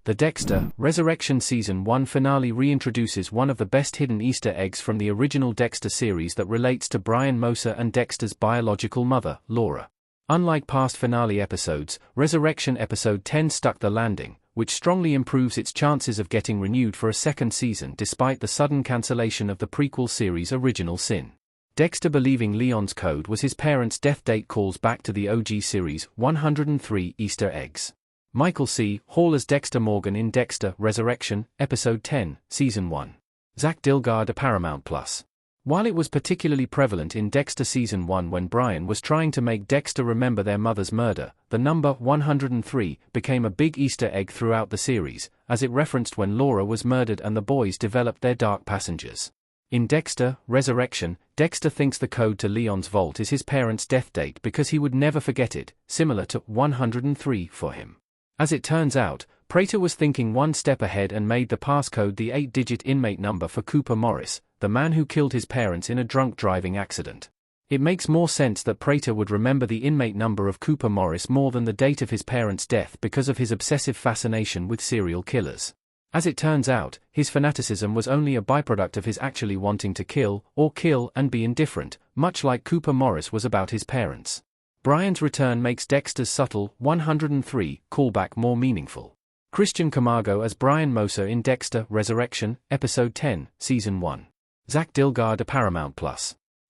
The Dexter, Resurrection Season 1 finale reintroduces one of the best hidden Easter eggs from the original Dexter series that relates to Brian Moser and Dexter's biological mother, Laura. Unlike past finale episodes, Resurrection Episode 10 stuck the landing, which strongly improves its chances of getting renewed for a second season despite the sudden cancellation of the prequel series' original sin. Dexter believing Leon's code was his parents' death date calls back to the OG series' 103 Easter eggs. Michael C. Hall as Dexter Morgan in Dexter, Resurrection, Episode 10, Season 1. Zach Dilgard of Paramount+. While it was particularly prevalent in Dexter Season 1 when Brian was trying to make Dexter remember their mother's murder, the number 103 became a big Easter egg throughout the series, as it referenced when Laura was murdered and the boys developed their dark passengers. In Dexter, Resurrection, Dexter thinks the code to Leon's vault is his parents' death date because he would never forget it, similar to 103 for him. As it turns out, Prater was thinking one step ahead and made the passcode the 8-digit inmate number for Cooper Morris, the man who killed his parents in a drunk driving accident. It makes more sense that Prater would remember the inmate number of Cooper Morris more than the date of his parents' death because of his obsessive fascination with serial killers. As it turns out, his fanaticism was only a byproduct of his actually wanting to kill and be indifferent, much like Cooper Morris was about his parents. Brian's return makes Dexter's subtle 103 callback more meaningful. Christian Camargo as Brian Moser in Dexter, Resurrection, Episode 10, Season 1. Zach Dilgard of Paramount+.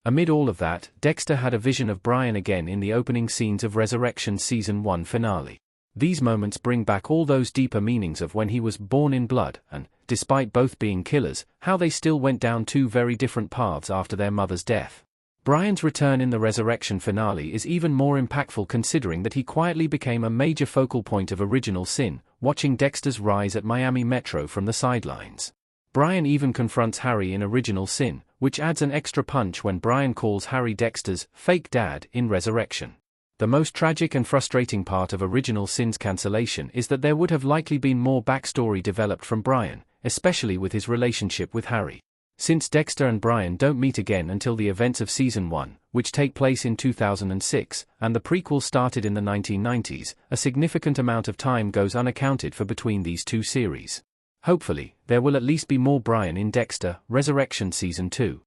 Amid all of that, Dexter had a vision of Brian again in the opening scenes of Resurrection Season 1 finale. These moments bring back all those deeper meanings of when he was born in blood and, despite both being killers, how they still went down two very different paths after their mother's death. Brian's return in the Resurrection finale is even more impactful considering that he quietly became a major focal point of Original Sin, watching Dexter's rise at Miami Metro from the sidelines. Brian even confronts Harry in Original Sin, which adds an extra punch when Brian calls Harry Dexter's fake dad in Resurrection. The most tragic and frustrating part of Original Sin's cancellation is that there would have likely been more backstory developed from Brian, especially with his relationship with Harry. Since Dexter and Brian don't meet again until the events of Season 1, which take place in 2006, and the prequel started in the 1990s, a significant amount of time goes unaccounted for between these two series. Hopefully, there will at least be more Brian in Dexter, Resurrection Season 2.